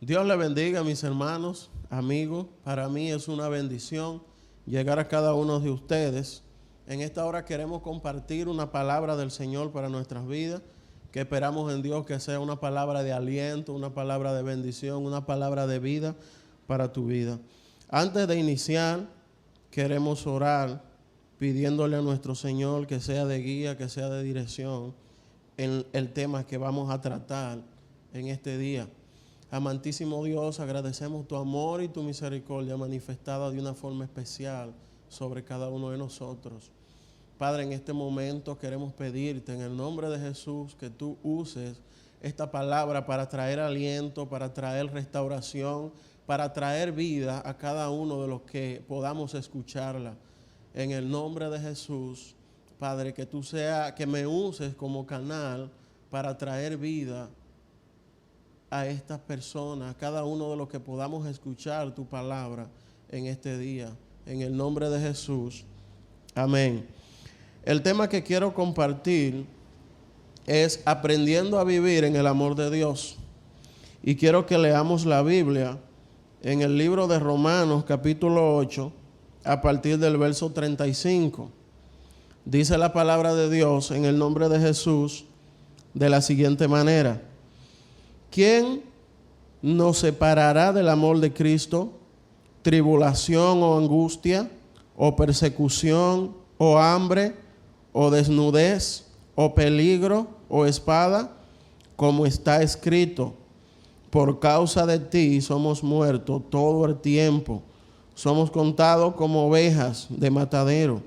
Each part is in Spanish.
Dios le bendiga, mis hermanos, amigos. Para mí es una bendición llegar a cada uno de ustedes. En esta hora queremos compartir una palabra del Señor para nuestras vidas, que esperamos en Dios que sea una palabra de aliento, una palabra de bendición, una palabra de vida para tu vida. Antes de iniciar, queremos orar pidiéndole a nuestro Señor que sea de guía, que sea de dirección en el tema que vamos a tratar en este día. Amantísimo Dios, agradecemos tu amor y tu misericordia manifestada de una forma especial sobre cada uno de nosotros. Padre, en este momento queremos pedirte en el nombre de Jesús que tú uses esta palabra para traer aliento, para traer restauración, para traer vida a cada uno de los que podamos escucharla. En el nombre de Jesús, Padre, que me uses como canal para traer vida a estas personas, a cada uno de los que podamos escuchar tu palabra en este día. En el nombre de Jesús. Amén. El tema que quiero compartir es aprendiendo a vivir en el amor de Dios. Y quiero que leamos la Biblia en el libro de Romanos, capítulo 8, a partir del verso 35. Dice la palabra de Dios en el nombre de Jesús de la siguiente manera: ¿quién nos separará del amor de Cristo? ¿Tribulación o angustia, o persecución, o hambre, o desnudez, o peligro, o espada? Como está escrito: por causa de ti somos muertos todo el tiempo, somos contados como ovejas de matadero.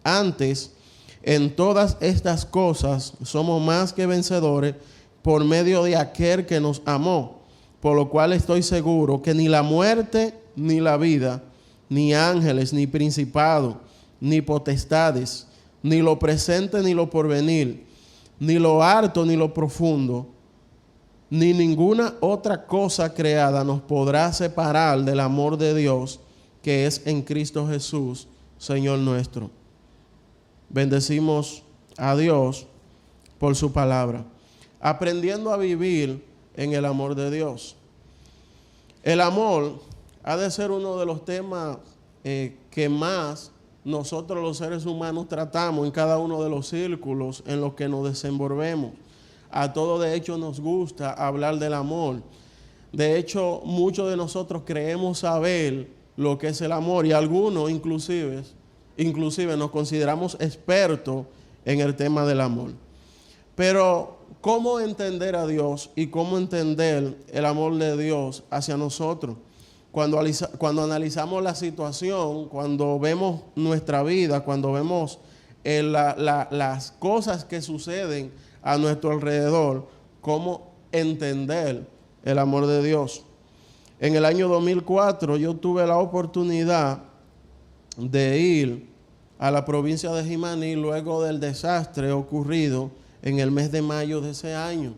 Antes, en todas estas cosas somos más que vencedores por medio de aquel que nos amó, por lo cual estoy seguro que ni la muerte, ni la vida, ni ángeles, ni principados, ni potestades, ni lo presente, ni lo porvenir, ni lo alto, ni lo profundo, ni ninguna otra cosa creada nos podrá separar del amor de Dios que es en Cristo Jesús, Señor nuestro. Bendecimos a Dios por su palabra. Aprendiendo a vivir en el amor de Dios. El amor ha de ser uno de los temas que más nosotros los seres humanos tratamos en cada uno de los círculos en los que nos desenvolvemos. A todos de hecho nos gusta hablar del amor. De hecho, muchos de nosotros creemos saber lo que es el amor, y algunos inclusive nos consideramos expertos en el tema del amor. Pero ¿cómo entender a Dios y cómo entender el amor de Dios hacia nosotros? Cuando analizamos la situación, cuando vemos nuestra vida, cuando vemos las cosas que suceden a nuestro alrededor, ¿cómo entender el amor de Dios? En el año 2004 yo tuve la oportunidad de ir a la provincia de Jimaní luego del desastre ocurrido en el mes de mayo de ese año.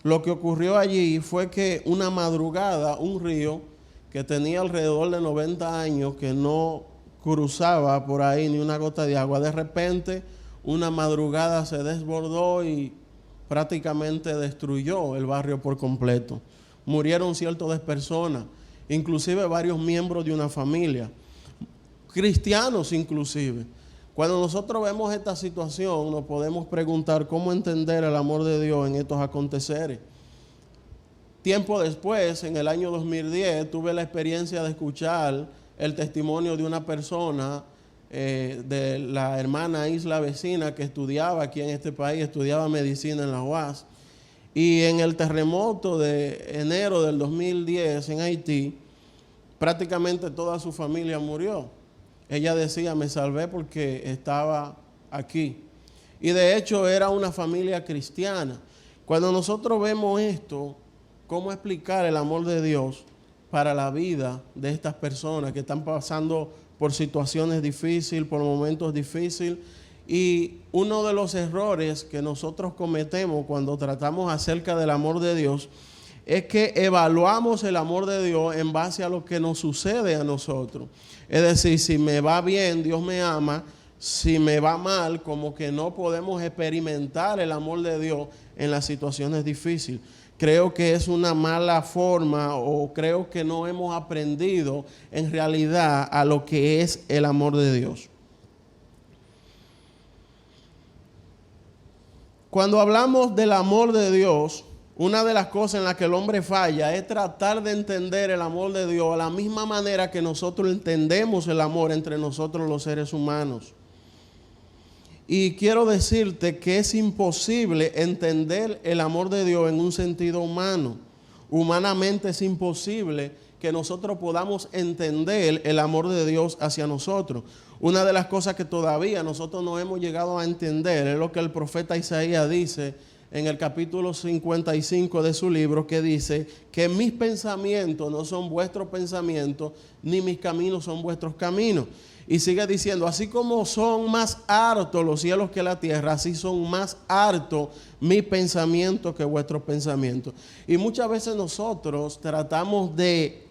Lo que ocurrió allí fue que una madrugada, un río que tenía alrededor de 90 años, que no cruzaba por ahí ni una gota de agua, de repente una madrugada se desbordó y prácticamente destruyó el barrio por completo. Murieron cientos de personas, inclusive varios miembros de una familia, cristianos inclusive. Cuando nosotros vemos esta situación, nos podemos preguntar cómo entender el amor de Dios en estos aconteceres. Tiempo después, en el año 2010, tuve la experiencia de escuchar el testimonio de una persona, de la hermana isla vecina que estudiaba aquí en este país, estudiaba medicina en la UAS. Y en el terremoto de enero del 2010 en Haití, prácticamente toda su familia murió. Ella decía, me salvé porque estaba aquí. Y de hecho era una familia cristiana. Cuando nosotros vemos esto, ¿cómo explicar el amor de Dios para la vida de estas personas que están pasando por situaciones difíciles, por momentos difíciles? Y uno de los errores que nosotros cometemos cuando tratamos acerca del amor de Dios es que evaluamos el amor de Dios en base a lo que nos sucede a nosotros. Es decir, si me va bien, Dios me ama. si me va mal, como que no podemos experimentar el amor de Dios en las situaciones difíciles. Creo que es una mala forma, o creo que no hemos aprendido en realidad a lo que es el amor de Dios. Cuando hablamos del amor de Dios, una de las cosas en las que el hombre falla es tratar de entender el amor de Dios a la misma manera que nosotros entendemos el amor entre nosotros los seres humanos. Y quiero decirte que es imposible entender el amor de Dios en un sentido humano. Humanamente es imposible que nosotros podamos entender el amor de Dios hacia nosotros. Una de las cosas que todavía nosotros no hemos llegado a entender es lo que el profeta Isaías dice en el capítulo 55 de su libro, que dice que mis pensamientos no son vuestros pensamientos, ni mis caminos son vuestros caminos. Y sigue diciendo, así como son más hartos los cielos que la tierra, así son más hartos mis pensamientos que vuestros pensamientos. Y muchas veces nosotros tratamos de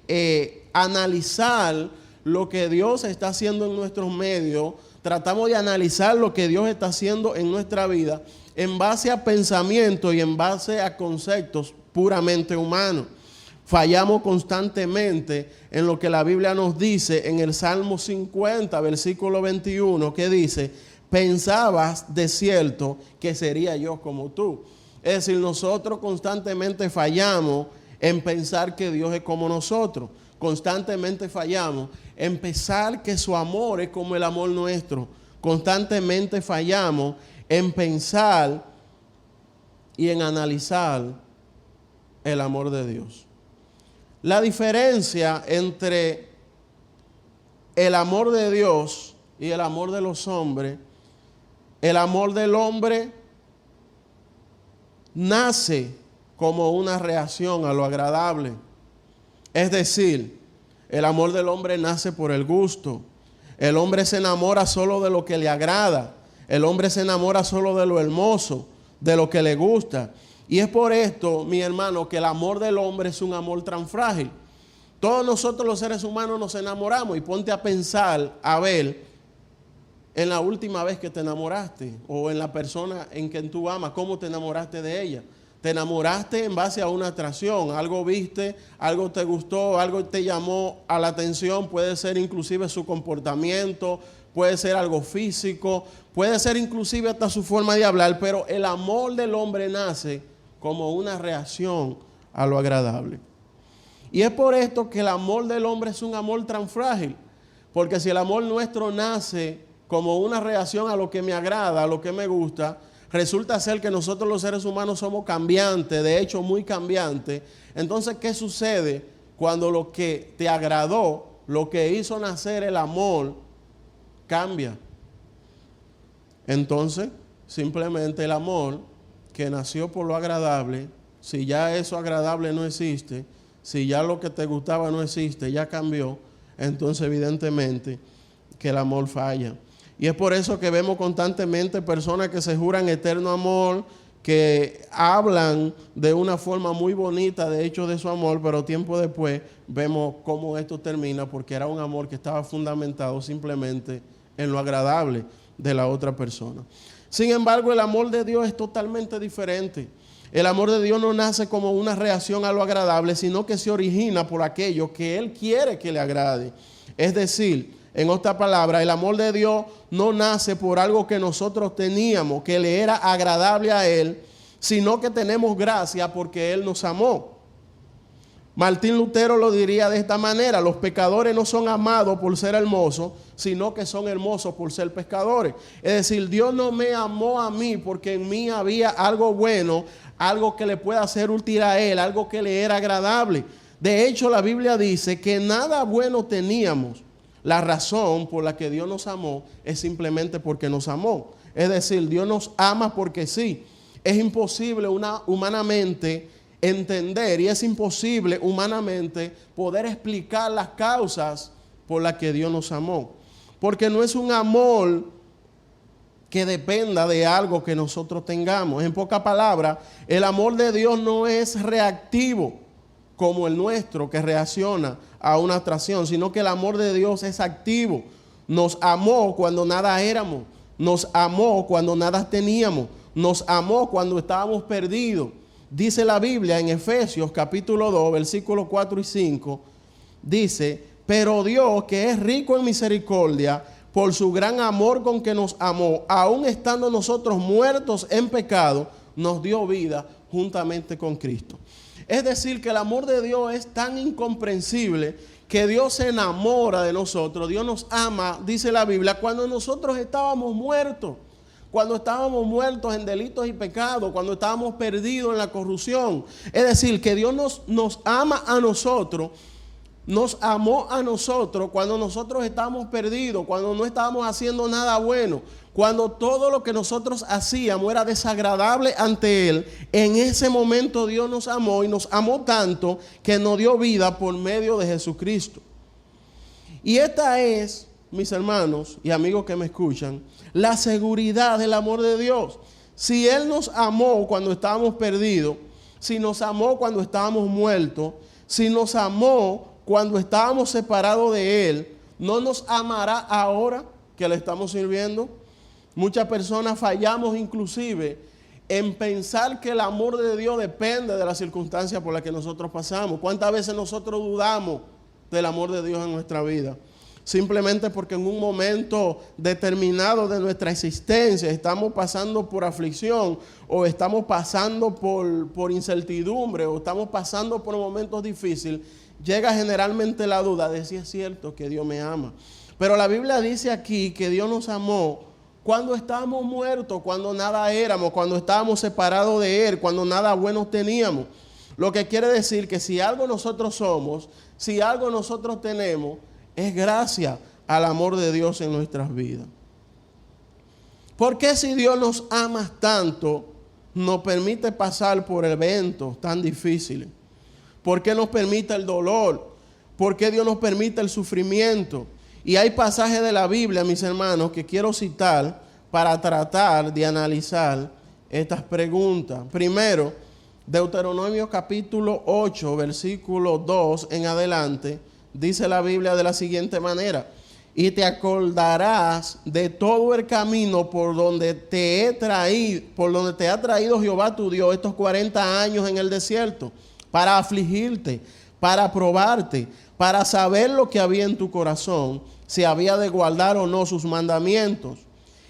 analizar lo que Dios está haciendo en nuestros medios, tratamos de analizar lo que Dios está haciendo en nuestra vida en base a pensamientos y en base a conceptos puramente humanos. Fallamos constantemente en lo que la Biblia nos dice en el Salmo 50, versículo 21, que dice, pensabas de cierto que sería yo como tú. Es decir, nosotros constantemente fallamos en pensar que Dios es como nosotros. Constantemente fallamos en pensar que su amor es como el amor nuestro. Constantemente fallamos en pensar y en analizar el amor de Dios. La diferencia entre el amor de Dios y el amor de los hombres, el amor del hombre nace como una reacción a lo agradable. Es decir, el amor del hombre nace por el gusto. El hombre se enamora solo de lo que le agrada. El hombre se enamora solo de lo hermoso, de lo que le gusta. Y es por esto, mi hermano, que el amor del hombre es un amor tan frágil. Todos nosotros los seres humanos nos enamoramos, y ponte a pensar, a ver, en la última vez que te enamoraste o en la persona en quien tú amas, ¿cómo te enamoraste de ella? Te enamoraste en base a una atracción, algo viste, algo te gustó, algo te llamó a la atención, puede ser inclusive su comportamiento, puede ser algo físico, puede ser inclusive hasta su forma de hablar, pero el amor del hombre nace como una reacción a lo agradable. Y es por esto que el amor del hombre es un amor tan frágil, porque si el amor nuestro nace como una reacción a lo que me agrada, a lo que me gusta, resulta ser que nosotros los seres humanos somos cambiantes, de hecho muy cambiantes. Entonces, ¿qué sucede cuando lo que te agradó, lo que hizo nacer el amor, cambia? Entonces, simplemente el amor que nació por lo agradable, si ya eso agradable no existe, si ya lo que te gustaba no existe, ya cambió, entonces evidentemente que el amor falla. Y es por eso que vemos constantemente personas que se juran eterno amor, que hablan de una forma muy bonita de hecho de su amor, pero tiempo después vemos cómo esto termina, porque era un amor que estaba fundamentado simplemente en lo agradable de la otra persona. Sin embargo, el amor de Dios es totalmente diferente. El amor de Dios no nace como una reacción a lo agradable, sino que se origina por aquello que Él quiere que le agrade. Es decir, en otra palabra, el amor de Dios no nace por algo que nosotros teníamos, que le era agradable a Él, sino que tenemos gracia porque Él nos amó. Martín Lutero lo diría de esta manera: los pecadores no son amados por ser hermosos, sino que son hermosos por ser pecadores. Es decir, Dios no me amó a mí porque en mí había algo bueno, algo que le pueda ser útil a Él, algo que le era agradable. De hecho, la Biblia dice que nada bueno teníamos. La razón por la que Dios nos amó es simplemente porque nos amó. Es decir, Dios nos ama porque sí. Es imposible humanamente entender, y es imposible humanamente poder explicar las causas por las que Dios nos amó. Porque no es un amor que dependa de algo que nosotros tengamos. En pocas palabras, el amor de Dios no es reactivo como el nuestro, que reacciona a una atracción, sino que el amor de Dios es activo. Nos amó cuando nada éramos. Nos amó cuando nada teníamos. Nos amó cuando estábamos perdidos. Dice la Biblia en Efesios capítulo 2, versículos 4 y 5. Dice, pero Dios, que es rico en misericordia, por su gran amor con que nos amó, aun estando nosotros muertos en pecado, nos dio vida juntamente con Cristo. Es decir, que el amor de Dios es tan incomprensible que Dios se enamora de nosotros. Dios nos ama, dice la Biblia, cuando nosotros estábamos muertos. Cuando estábamos muertos en delitos y pecados, cuando estábamos perdidos en la corrupción. Es decir, que Dios nos ama a nosotros. Nos amó a nosotros cuando nosotros estábamos perdidos, cuando no estábamos haciendo nada bueno, cuando todo lo que nosotros hacíamos era desagradable ante Él. En ese momento Dios nos amó y nos amó tanto que nos dio vida por medio de Jesucristo. Y esta es, mis hermanos y amigos que me escuchan, la seguridad del amor de Dios. Si Él nos amó cuando estábamos perdidos, si nos amó cuando estábamos muertos, si nos amó cuando estábamos separados de Él, ¿no nos amará ahora que le estamos sirviendo? Muchas personas fallamos inclusive en pensar que el amor de Dios depende de las circunstancias por las que nosotros pasamos. ¿Cuántas veces nosotros dudamos del amor de Dios en nuestra vida? Simplemente porque en un momento determinado de nuestra existencia estamos pasando por aflicción, o estamos pasando por incertidumbre, o estamos pasando por momentos difíciles, llega generalmente la duda de si es cierto que Dios me ama. Pero la Biblia dice aquí que Dios nos amó cuando estábamos muertos, cuando nada éramos, cuando estábamos separados de Él, cuando nada bueno teníamos. Lo que quiere decir que si algo nosotros somos, si algo nosotros tenemos, es gracias al amor de Dios en nuestras vidas. ¿Por qué si Dios nos ama tanto, nos permite pasar por eventos tan difíciles? ¿Por qué nos permite el dolor? ¿Por qué Dios nos permite el sufrimiento? Y hay pasajes de la Biblia, mis hermanos, que quiero citar para tratar de analizar estas preguntas. Primero, Deuteronomio capítulo 8, versículo 2 en adelante, dice la Biblia de la siguiente manera: y te acordarás de todo el camino por donde te ha traído Jehová tu Dios estos 40 años en el desierto, para afligirte, para probarte, para saber lo que había en tu corazón, si había de guardar o no sus mandamientos.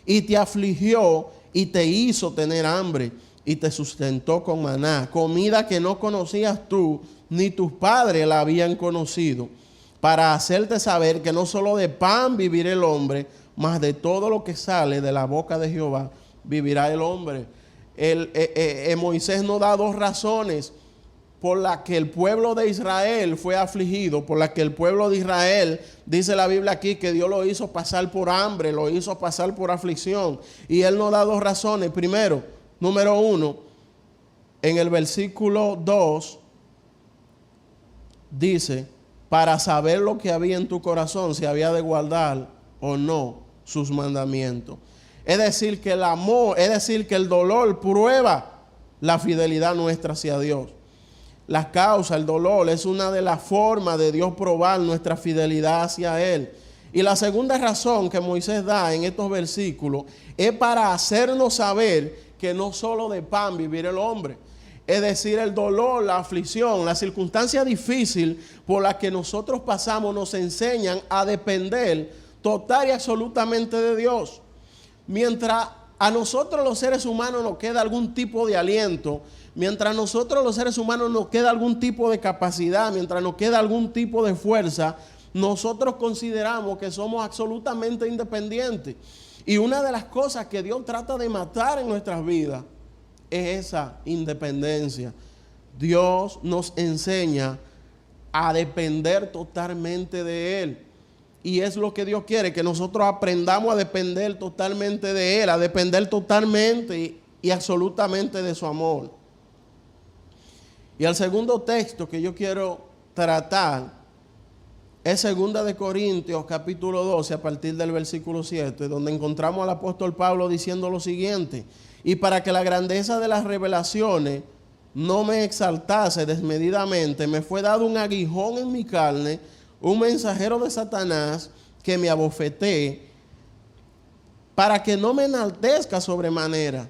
Y te afligió y te hizo tener hambre, y te sustentó con maná, comida que no conocías tú, ni tus padres la habían conocido, para hacerte saber que no solo de pan vivirá el hombre, mas de todo lo que sale de la boca de Jehová vivirá el hombre. Moisés nos da dos razones por las que el pueblo de Israel fue afligido, por las que el pueblo de Israel, dice la Biblia aquí, que Dios lo hizo pasar por hambre, lo hizo pasar por aflicción. Y Él nos da dos razones. Primero, número 1, en el versículo 2, dice, para saber lo que había en tu corazón, si había de guardar o no sus mandamientos. Es decir, que el amor, es decir, que el dolor prueba la fidelidad nuestra hacia Dios. La causa, el dolor, es una de las formas de Dios probar nuestra fidelidad hacia Él. Y la segunda razón que Moisés da en estos versículos es para hacernos saber que no solo de pan vivirá el hombre. Es decir, el dolor, la aflicción, la circunstancia difícil por la que nosotros pasamos nos enseñan a depender total y absolutamente de Dios. Mientras a nosotros los seres humanos nos queda algún tipo de aliento, mientras a nosotros los seres humanos nos queda algún tipo de capacidad, mientras nos queda algún tipo de fuerza, nosotros consideramos que somos absolutamente independientes. Y una de las cosas que Dios trata de matar en nuestras vidas es esa independencia. Dios nos enseña a depender totalmente de Él. Y es lo que Dios quiere, que nosotros aprendamos a depender totalmente de Él, a depender totalmente y absolutamente de su amor. Y el segundo texto que yo quiero tratar es 2 de Corintios capítulo 12 a partir del versículo 7, donde encontramos al apóstol Pablo diciendo lo siguiente: y para que la grandeza de las revelaciones no me exaltase desmedidamente, me fue dado un aguijón en mi carne, un mensajero de Satanás, que me abofetee, para que no me enaltezca sobremanera,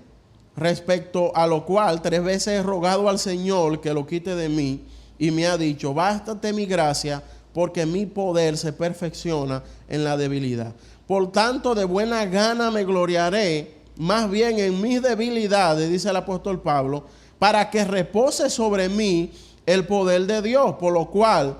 respecto a lo cual 3 veces he rogado al Señor que lo quite de mí, y me ha dicho, bástate mi gracia, porque mi poder se perfecciona en la debilidad. Por tanto, de buena gana me gloriaré, más bien en mis debilidades, dice el apóstol Pablo, para que repose sobre mí el poder de Dios, por lo cual,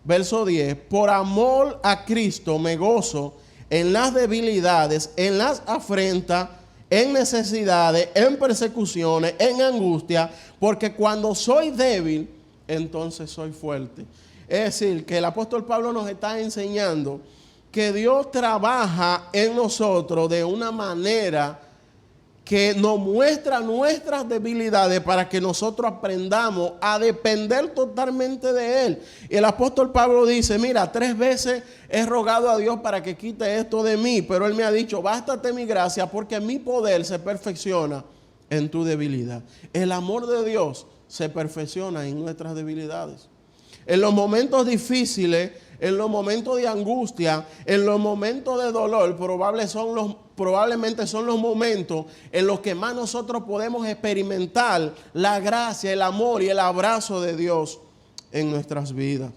verso 10, por amor a Cristo me gozo en las debilidades, en las afrentas, en necesidades, en persecuciones, en angustia, porque cuando soy débil, entonces soy fuerte. Es decir, que el apóstol Pablo nos está enseñando que Dios trabaja en nosotros de una manera que nos muestra nuestras debilidades para que nosotros aprendamos a depender totalmente de Él. Y el apóstol Pablo dice, mira, 3 veces he rogado a Dios para que quite esto de mí, pero Él me ha dicho, bástate mi gracia porque mi poder se perfecciona en tu debilidad. El amor de Dios se perfecciona en nuestras debilidades. En los momentos difíciles, en los momentos de angustia, en los momentos de dolor, probablemente son los momentos en los que más nosotros podemos experimentar la gracia, el amor y el abrazo de Dios en nuestras vidas.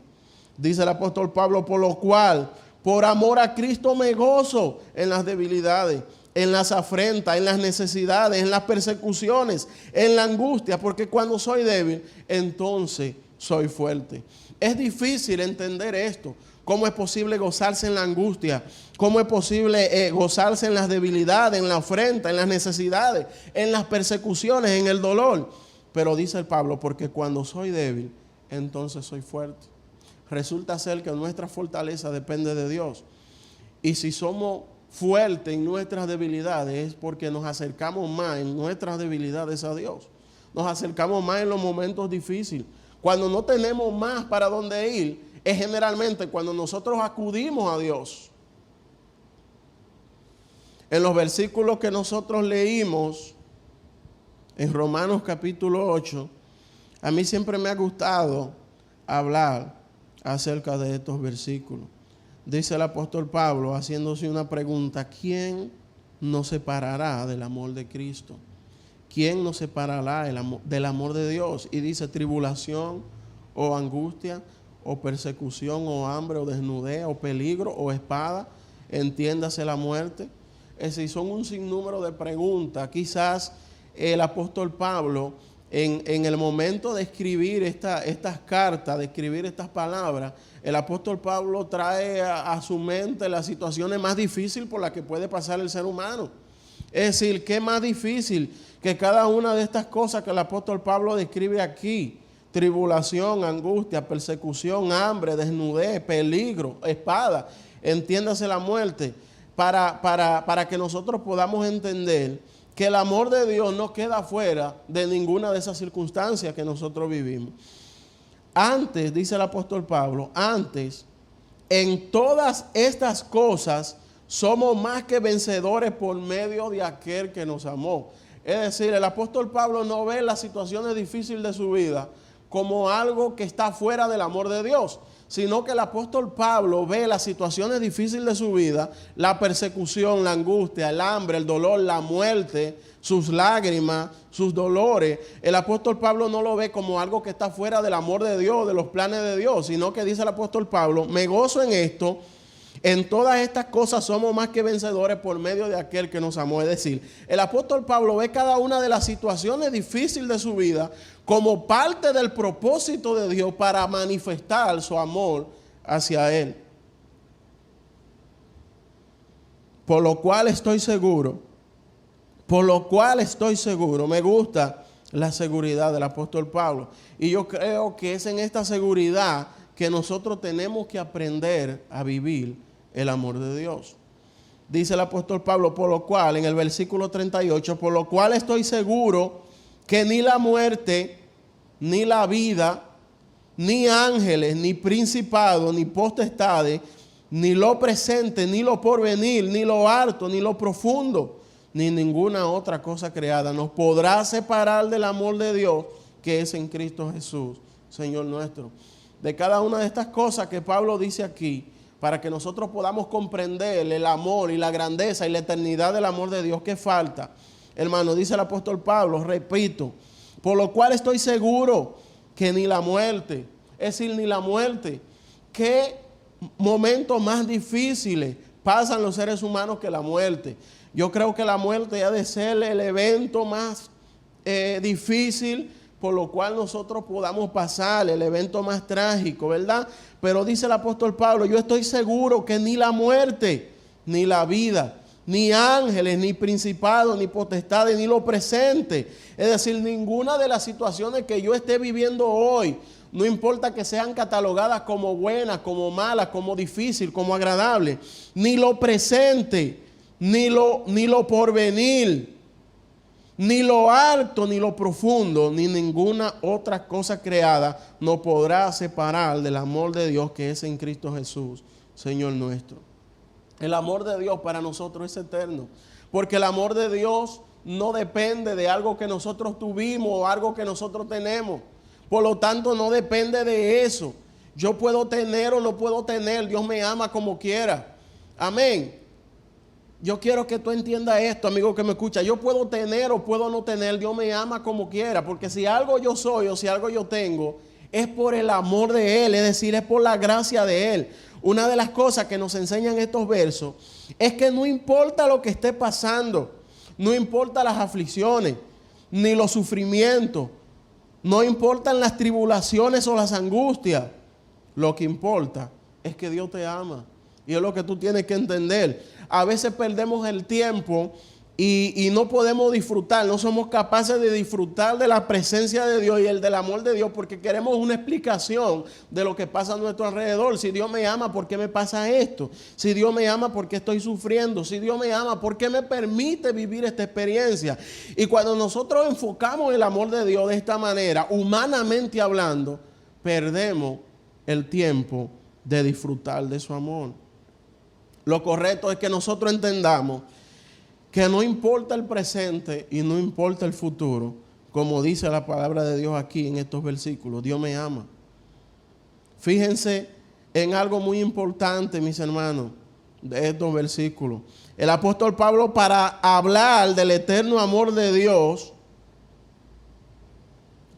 Dice el apóstol Pablo, por lo cual, por amor a Cristo me gozo en las debilidades, en las afrentas, en las necesidades, en las persecuciones, en la angustia, porque cuando soy débil, entonces soy fuerte. Es difícil entender esto. ¿Cómo es posible gozarse en la angustia? ¿Cómo es posible gozarse en las debilidades, en la afrenta, en las necesidades, en las persecuciones, en el dolor? Pero dice el Pablo, porque cuando soy débil, entonces soy fuerte. Resulta ser que nuestra fortaleza depende de Dios. Y si somos fuertes en nuestras debilidades, es porque nos acercamos más en nuestras debilidades a Dios. Nos acercamos más en los momentos difíciles. Cuando no tenemos más para dónde ir, es generalmente cuando nosotros acudimos a Dios. En los versículos que nosotros leímos en Romanos capítulo 8, a mí siempre me ha gustado hablar acerca de estos versículos. Dice el apóstol Pablo haciéndose una pregunta, ¿quién nos separará del amor de Cristo? ¿Quién nos separará del amor de Dios? Y dice tribulación o angustia o persecución o hambre o desnudez o peligro o espada, entiéndase la muerte. Es decir, son un sinnúmero de preguntas. Quizás el apóstol Pablo en el momento de escribir estas cartas, de escribir estas palabras, el apóstol Pablo trae a su mente las situaciones más difíciles por las que puede pasar el ser humano. Es decir, ¿qué más difícil que cada una de estas cosas que el apóstol Pablo describe aquí? Tribulación, angustia, persecución, hambre, desnudez, peligro, espada, entiéndase la muerte, para que nosotros podamos entender que el amor de Dios no queda fuera de ninguna de esas circunstancias que nosotros vivimos. Antes, dice el apóstol Pablo, antes, en todas estas cosas somos más que vencedores por medio de aquel que nos amó. Es decir, el apóstol Pablo no ve las situaciones difíciles de su vida como algo que está fuera del amor de Dios, sino que el apóstol Pablo ve las situaciones difíciles de su vida, la persecución, la angustia, el hambre, el dolor, la muerte, sus lágrimas, sus dolores. El apóstol Pablo no lo ve como algo que está fuera del amor de Dios, de los planes de Dios, sino que dice el apóstol Pablo, me gozo en esto. En todas estas cosas somos más que vencedores por medio de aquel que nos amó. Es decir, el apóstol Pablo ve cada una de las situaciones difíciles de su vida como parte del propósito de Dios para manifestar su amor hacia Él. Por lo cual estoy seguro, me gusta la seguridad del apóstol Pablo. Y yo creo que es en esta seguridad que nosotros tenemos que aprender a vivir el amor de Dios. Dice el apóstol Pablo, por lo cual, en el versículo 38, por lo cual estoy seguro que ni la muerte, ni la vida, ni ángeles, ni principados, ni potestades, ni lo presente, ni lo porvenir, ni lo alto, ni lo profundo, ni ninguna otra cosa creada nos podrá separar del amor de Dios que es en Cristo Jesús, Señor nuestro. De cada una de estas cosas que Pablo dice aquí, para que nosotros podamos comprender el amor y la grandeza y la eternidad del amor de Dios. ¿Qué falta? Hermano, dice el apóstol Pablo, repito, por lo cual estoy seguro que ni la muerte, es decir, ni la muerte, qué momentos más difíciles pasan los seres humanos que la muerte. Yo creo que la muerte ha de ser el evento más difícil por lo cual nosotros podamos pasar, el evento más trágico, ¿verdad? Pero dice el apóstol Pablo, yo estoy seguro que ni la muerte, ni la vida, ni ángeles, ni principados, ni potestades, ni lo presente, es decir, ninguna de las situaciones que yo esté viviendo hoy, no importa que sean catalogadas como buenas, como malas, como difíciles, como agradables, ni lo presente, ni lo porvenir, ni lo alto, ni lo profundo, ni ninguna otra cosa creada nos podrá separar del amor de Dios que es en Cristo Jesús, Señor nuestro. El amor de Dios para nosotros es eterno, porque el amor de Dios no depende de algo que nosotros tuvimos o algo que nosotros tenemos. Por lo tanto, no depende de eso. Yo puedo tener o no puedo tener, Dios me ama como quiera. Amén. Yo quiero que tú entiendas esto, amigo que me escucha. Yo puedo tener o puedo no tener, Dios me ama como quiera, porque si algo yo soy o si algo yo tengo, es por el amor de Él, es decir, es por la gracia de Él. Una de las cosas que nos enseñan estos versos es que no importa lo que esté pasando, no importa las aflicciones, ni los sufrimientos, no importan las tribulaciones o las angustias, lo que importa es que Dios te ama. Y es lo que tú tienes que entender. A veces perdemos el tiempo y no podemos disfrutar, no somos capaces de disfrutar de la presencia de Dios y el del amor de Dios porque queremos una explicación de lo que pasa a nuestro alrededor. Si Dios me ama, ¿por qué me pasa esto? Si Dios me ama, ¿por qué estoy sufriendo? Si Dios me ama, ¿por qué me permite vivir esta experiencia? Y cuando nosotros enfocamos el amor de Dios de esta manera, humanamente hablando, perdemos el tiempo de disfrutar de su amor. Lo correcto es que nosotros entendamos que no importa el presente y no importa el futuro, como dice la palabra de Dios aquí en estos versículos, Dios me ama. Fíjense en algo muy importante, mis hermanos, de estos versículos. El apóstol Pablo, para hablar del eterno amor de Dios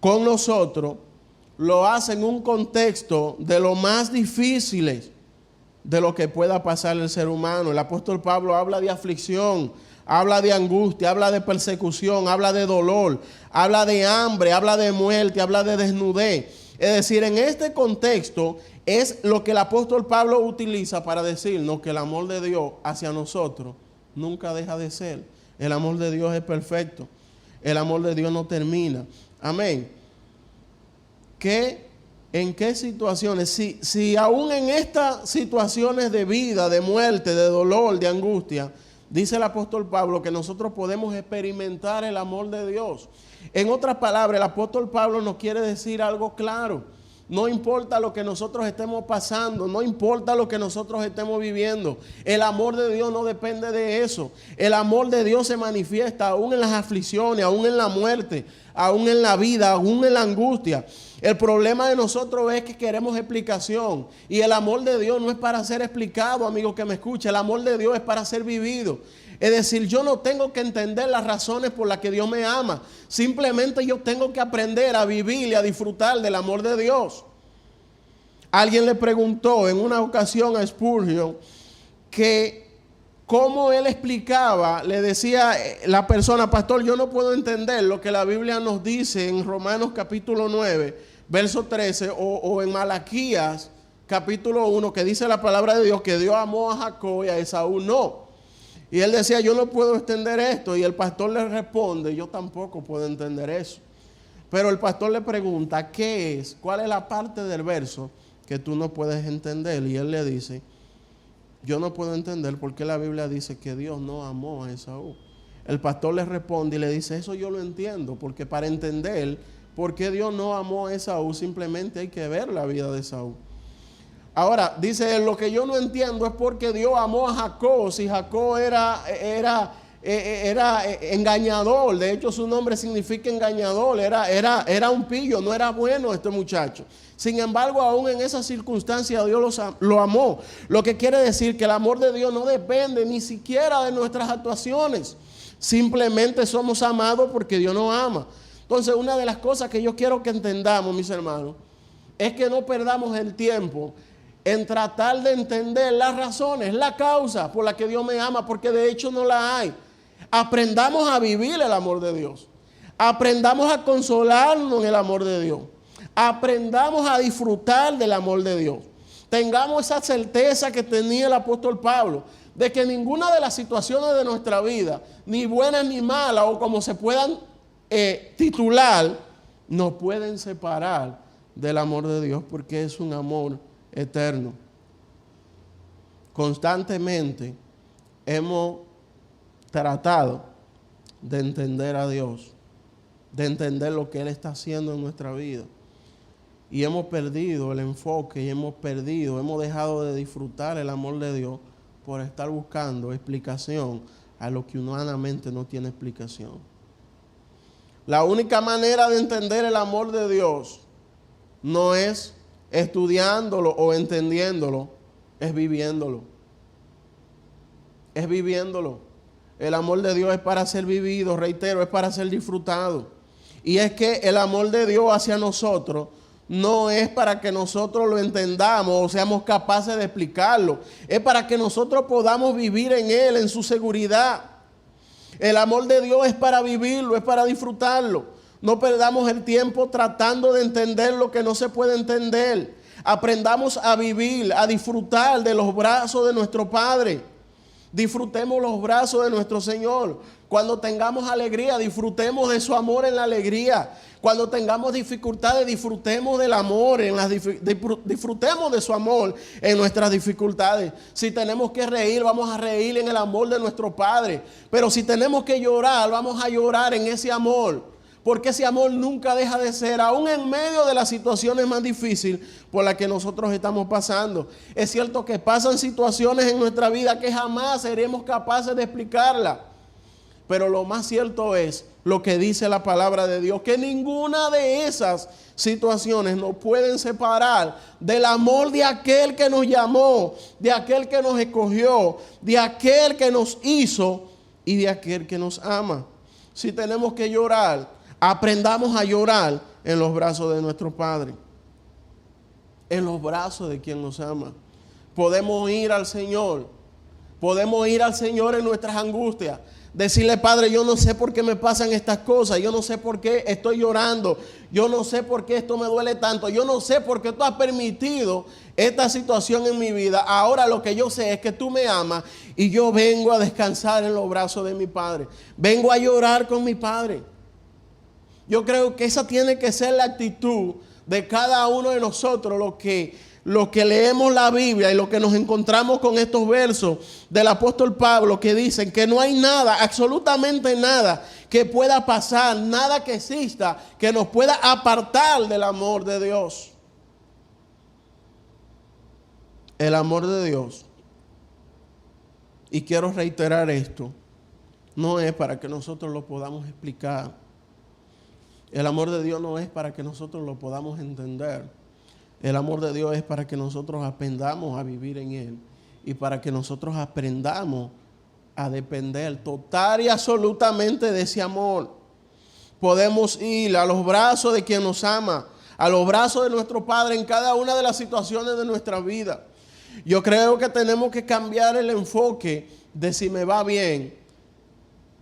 con nosotros, lo hace en un contexto de lo más difíciles de lo que pueda pasar el ser humano. El apóstol Pablo habla de aflicción, habla de angustia, habla de persecución, habla de dolor, habla de hambre, habla de muerte, habla de desnudez. Es decir, en este contexto es lo que el apóstol Pablo utiliza para decirnos que el amor de Dios hacia nosotros nunca deja de ser. El amor de Dios es perfecto. El amor de Dios no termina. Amén. ¿En qué situaciones? Si aún en estas situaciones de vida, de muerte, de dolor, de angustia, dice el apóstol Pablo que nosotros podemos experimentar el amor de Dios. En otras palabras, el apóstol Pablo nos quiere decir algo claro. No importa lo que nosotros estemos pasando, no importa lo que nosotros estemos viviendo. El amor de Dios no depende de eso. El amor de Dios se manifiesta aún en las aflicciones, aún en la muerte, aún en la vida, aún en la angustia. El problema de nosotros es que queremos explicación. Y el amor de Dios no es para ser explicado, amigo que me escucha. El amor de Dios es para ser vivido. Es decir, yo no tengo que entender las razones por las que Dios me ama. Simplemente yo tengo que aprender a vivir y a disfrutar del amor de Dios. Alguien le preguntó en una ocasión a Spurgeon que cómo él explicaba, le decía la persona, pastor, yo no puedo entender lo que la Biblia nos dice en Romanos capítulo 9, verso 13, o en Malaquías capítulo 1, que dice la palabra de Dios que Dios amó a Jacob y a Esaú no. Y él decía, yo no puedo entender esto. Y el pastor le responde, yo tampoco puedo entender eso. Pero el pastor le pregunta, ¿qué es? ¿Cuál es la parte del verso que tú no puedes entender? Y él le dice, yo no puedo entender por qué la Biblia dice que Dios no amó a Esaú. El pastor le responde y le dice, eso yo lo entiendo, porque para entender por qué Dios no amó a Esaú, simplemente hay que ver la vida de Esaú. Ahora, dice él, lo que yo no entiendo es porque Dios amó a Jacob, si Jacob era era engañador. De hecho, su nombre significa engañador. Era un pillo, no era bueno este muchacho. Sin embargo, aún en esa circunstancia Dios lo amó. Lo que quiere decir que el amor de Dios no depende ni siquiera de nuestras actuaciones. Simplemente somos amados porque Dios nos ama. Entonces, una de las cosas que yo quiero que entendamos, mis hermanos, es que no perdamos el tiempo en tratar de entender las razones, la causa por la que Dios me ama, porque de hecho no la hay. Aprendamos a vivir el amor de Dios. Aprendamos a consolarnos en el amor de Dios. Aprendamos a disfrutar del amor de Dios. Tengamos esa certeza que tenía el apóstol Pablo, de que ninguna de las situaciones de nuestra vida, ni buenas ni malas, o como se puedan titular, nos pueden separar del amor de Dios, porque es un amor eterno. Constantemente hemos tratado de entender a Dios, de entender lo que Él está haciendo en nuestra vida. Y hemos perdido el enfoque y hemos dejado de disfrutar el amor de Dios por estar buscando explicación a lo que humanamente no tiene explicación. La única manera de entender el amor de Dios no es estudiándolo o entendiéndolo, es viviéndolo. Es viviéndolo. El amor de Dios es para ser vivido, reitero, es para ser disfrutado. Y es que el amor de Dios hacia nosotros no es para que nosotros lo entendamos o seamos capaces de explicarlo. Es para que nosotros podamos vivir en Él, en su seguridad. El amor de Dios es para vivirlo, es para disfrutarlo. No perdamos el tiempo tratando de entender lo que no se puede entender. Aprendamos a vivir, a disfrutar de los brazos de nuestro Padre. Disfrutemos los brazos de nuestro Señor. Cuando tengamos alegría, disfrutemos de su amor en la alegría. Cuando tengamos dificultades, disfrutemos del amor, disfrutemos de su amor en nuestras dificultades. Si tenemos que reír, vamos a reír en el amor de nuestro Padre. Pero si tenemos que llorar, vamos a llorar en ese amor. Porque ese amor nunca deja de ser, aún en medio de las situaciones más difíciles por las que nosotros estamos pasando. Es cierto que pasan situaciones en nuestra vida que jamás seremos capaces de explicarla. Pero lo más cierto es lo que dice la palabra de Dios, que ninguna de esas situaciones nos pueden separar del amor de aquel que nos llamó, de aquel que nos escogió, de aquel que nos hizo y de aquel que nos ama. Si tenemos que llorar, aprendamos a llorar en los brazos de nuestro Padre, en los brazos de quien nos ama. Podemos ir al Señor en nuestras angustias. Decirle: Padre, yo no sé por qué me pasan estas cosas, yo no sé por qué estoy llorando, yo no sé por qué esto me duele tanto, yo no sé por qué tú has permitido esta situación en mi vida. Ahora lo que yo sé es que tú me amas y yo vengo a descansar en los brazos de mi Padre. Vengo a llorar con mi Padre. Yo creo que esa tiene que ser la actitud de cada uno de nosotros, los que leemos la Biblia y los que nos encontramos con estos versos del apóstol Pablo que dicen que no hay nada, absolutamente nada que pueda pasar, nada que exista que nos pueda apartar del amor de Dios. El amor de Dios, y quiero reiterar esto, no es para que nosotros lo podamos explicar. El amor de Dios no es para que nosotros lo podamos entender. El amor de Dios es para que nosotros aprendamos a vivir en Él y para que nosotros aprendamos a depender total y absolutamente de ese amor. Podemos ir a los brazos de quien nos ama, a los brazos de nuestro Padre en cada una de las situaciones de nuestra vida. Yo creo que tenemos que cambiar el enfoque de si me va bien,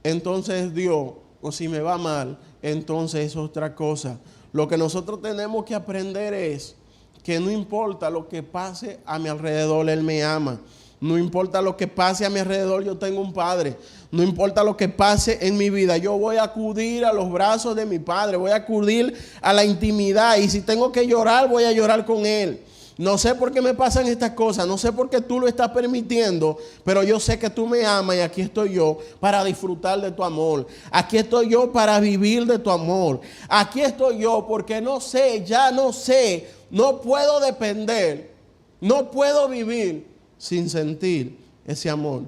entonces es Dios, o si me va mal, entonces es otra cosa. Lo que nosotros tenemos que aprender es que no importa lo que pase a mi alrededor, Él me ama. No importa lo que pase a mi alrededor, yo tengo un Padre. No importa lo que pase en mi vida, yo voy a acudir a los brazos de mi Padre. Voy a acudir a la intimidad. Y si tengo que llorar, voy a llorar con Él. No sé por qué me pasan estas cosas, no sé por qué tú lo estás permitiendo, pero yo sé que tú me amas y aquí estoy yo para disfrutar de tu amor. Aquí estoy yo para vivir de tu amor. Aquí estoy yo porque no sé, ya no sé, no puedo depender, no puedo vivir sin sentir ese amor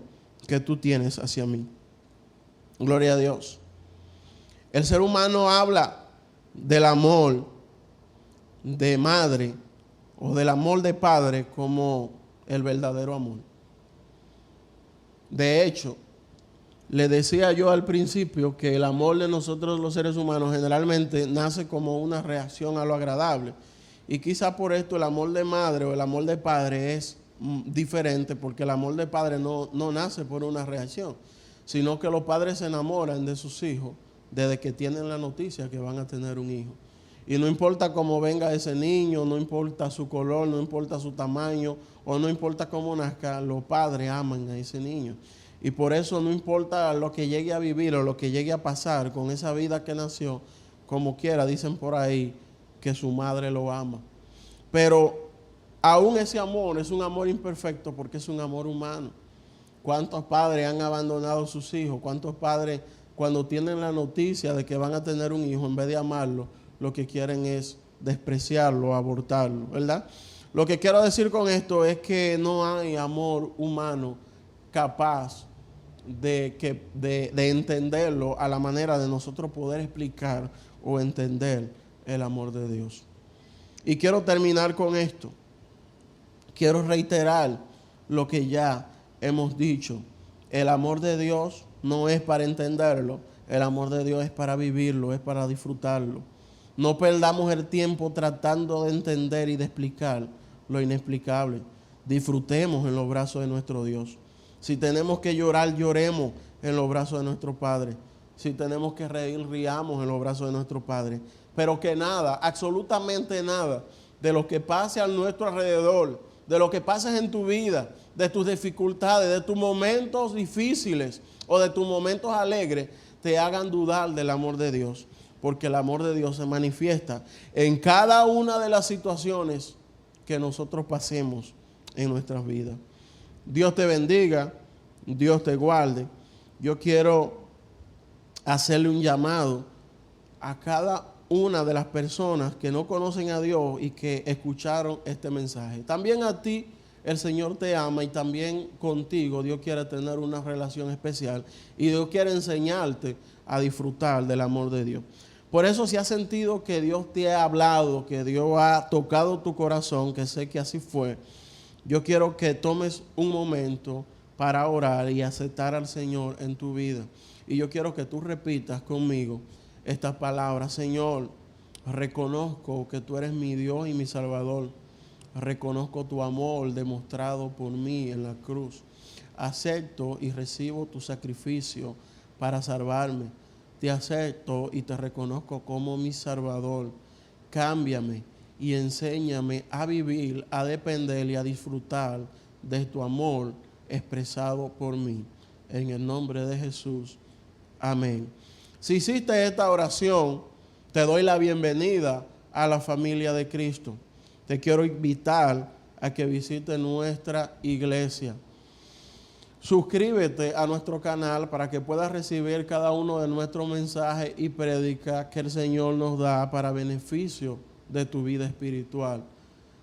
que tú tienes hacia mí. Gloria a Dios. El ser humano habla del amor de madre o del amor de padre como el verdadero amor. De hecho, le decía yo al principio que el amor de nosotros los seres humanos generalmente nace como una reacción a lo agradable. Y quizá por esto el amor de madre o el amor de padre es diferente, porque el amor de padre no nace por una reacción, sino que los padres se enamoran de sus hijos desde que tienen la noticia que van a tener un hijo. Y no importa cómo venga ese niño, no importa su color, no importa su tamaño, o no importa cómo nazca, los padres aman a ese niño. Y por eso no importa lo que llegue a vivir o lo que llegue a pasar con esa vida que nació, como quiera, dicen por ahí que su madre lo ama. Pero aún ese amor es un amor imperfecto porque es un amor humano. ¿Cuántos padres han abandonado a sus hijos? ¿Cuántos padres, cuando tienen la noticia de que van a tener un hijo, en vez de amarlo, lo que quieren es despreciarlo, abortarlo, ¿verdad? Lo que quiero decir con esto es que no hay amor humano capaz de entenderlo a la manera de nosotros poder explicar o entender el amor de Dios. Y quiero terminar con esto. Quiero reiterar lo que ya hemos dicho. El amor de Dios no es para entenderlo, el amor de Dios es para vivirlo, es para disfrutarlo. No perdamos el tiempo tratando de entender y de explicar lo inexplicable. Disfrutemos en los brazos de nuestro Dios. Si tenemos que llorar, lloremos en los brazos de nuestro Padre. Si tenemos que reír, riamos en los brazos de nuestro Padre. Pero que nada, absolutamente nada, de lo que pase a nuestro alrededor, de lo que pases en tu vida, de tus dificultades, de tus momentos difíciles o de tus momentos alegres, te hagan dudar del amor de Dios. Porque el amor de Dios se manifiesta en cada una de las situaciones que nosotros pasemos en nuestras vidas. Dios te bendiga, Dios te guarde. Yo quiero hacerle un llamado a cada una de las personas que no conocen a Dios y que escucharon este mensaje. También a ti el Señor te ama y también contigo Dios quiere tener una relación especial y Dios quiere enseñarte a disfrutar del amor de Dios. Por eso, si has sentido que Dios te ha hablado, que Dios ha tocado tu corazón, que sé que así fue, yo quiero que tomes un momento para orar y aceptar al Señor en tu vida. Y yo quiero que tú repitas conmigo estas palabras. Señor, reconozco que tú eres mi Dios y mi Salvador. Reconozco tu amor demostrado por mí en la cruz. Acepto y recibo tu sacrificio para salvarme. Te acepto y te reconozco como mi Salvador. Cámbiame y enséñame a vivir, a depender y a disfrutar de tu amor expresado por mí. En el nombre de Jesús. Amén. Si hiciste esta oración, te doy la bienvenida a la familia de Cristo. Te quiero invitar a que visites nuestra iglesia. Suscríbete a nuestro canal para que puedas recibir cada uno de nuestros mensajes y prédicas que el Señor nos da para beneficio de tu vida espiritual.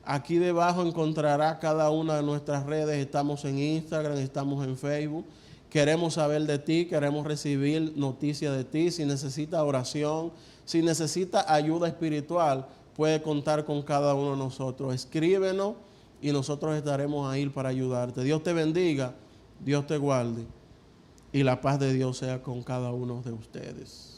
Aquí debajo encontrarás cada una de nuestras redes. Estamos en Instagram, estamos en Facebook. Queremos saber de ti, queremos recibir noticias de ti. Si necesitas oración, si necesitas ayuda espiritual, puedes contar con cada uno de nosotros. Escríbenos y nosotros estaremos ahí para ayudarte. Dios te bendiga, Dios te guarde y la paz de Dios sea con cada uno de ustedes.